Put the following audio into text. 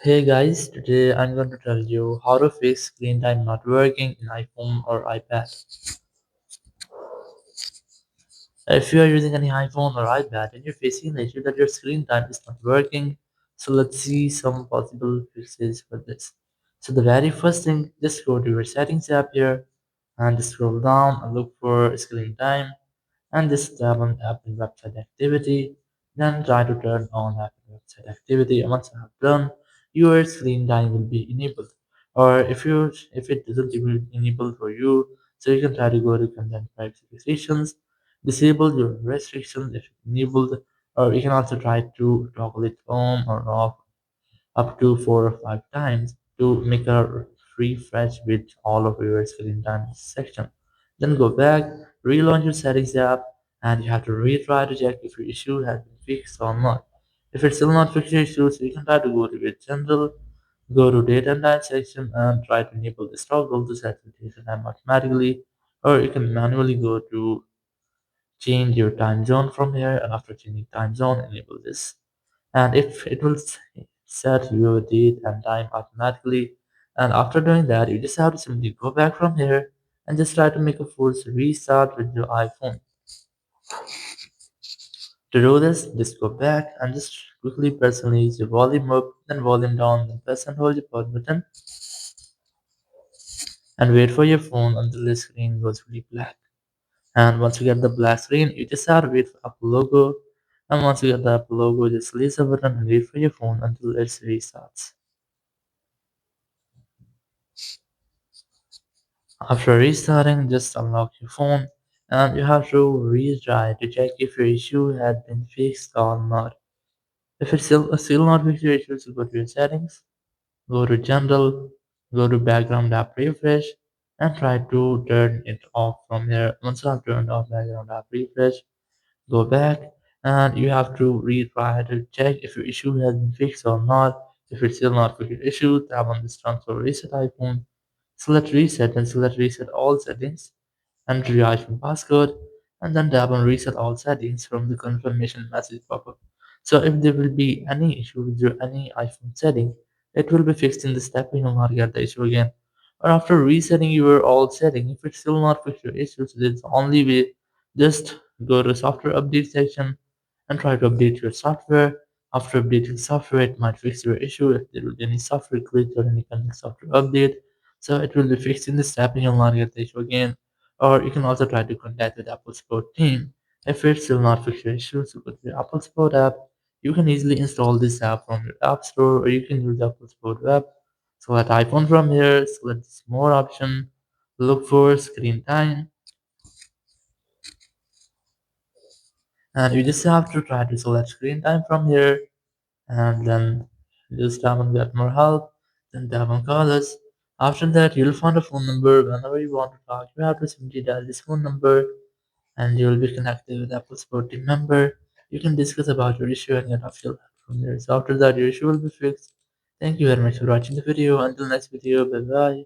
Hey guys, today I'm going to tell you how to fix screen time not working in iPhone or iPad. If you are using any iPhone or iPad and you're facing the issue that your screen time is not working, so let's see some possible fixes for this. So the very first thing, just go to your settings app here and just scroll down and look for screen time and just tap on app and website activity. Then try to turn on app and website activity. And once you have done, your screen time will be enabled. Or if it isn't even enabled for you, so you can try to go to content privacy restrictions, disable your restrictions if enabled, or you can also try to toggle it on or off up to 4 or 5 times to make a refresh with all of your screen time section. Then go back, relaunch your settings app, and you have to retry to check if your issue has been fixed or not. If it's still not fixed your issue, so you can try to go to your general, go to date and time section, and try to enable this toggle to set the date and time automatically, or you can manually go to change your time zone from here, and after changing time zone, enable this and if it will set your date and time automatically. And after doing that, you just have to simply go back from here and just try to make a full restart with your iPhone. To do this, just go back and just quickly press and release your volume up, then volume down, then press and hold your power button and wait for your phone until the screen goes really black. And once you get the black screen, you just have to wait for Apple logo. And once you get the Apple logo, just release the button and wait for your phone until it restarts. After restarting, just unlock your phone and you have to retry to check if your issue had been fixed or not. If it's still not fixed your issue, so go to your settings, go to general, go to background app refresh, and try to turn it off from here. Once you have turned off background app refresh, go back and you have to retry to check if your issue has been fixed or not. If it's still not fixed your issue, tap on this transfer reset icon, select reset and select reset all settings, enter your iPhone passcode, and then tap on reset all settings from the confirmation message pop-up. So if there will be any issue with your any iPhone setting, it will be fixed in the step and you'll not get the issue again. Or after resetting your all setting, if it's still not fixed your issues, there's only way just go to software update section and try to update your software. After updating software, it might fix your issue if there will be any software glitch or any kind of software update. So it will be fixed in this step and you'll not get the issue again. Or you can also try to contact with Apple Support team. If it's still not fixed your issue, so go to the Apple Support app. You can easily install this app from your App Store or you can use the Apple Support app. Select iPhone from here, select this more option, look for screen time, and you just have to try to select screen time from here and then just tap on get more help, then tap on call us. After that, you'll find a phone number. Whenever you want to talk, you have to simply dial this phone number and you will be connected with Apple Support team member. You can discuss about your issue and get a feel from there. So after that, your issue will be fixed. Thank you very much for watching the video. Until next video, bye bye.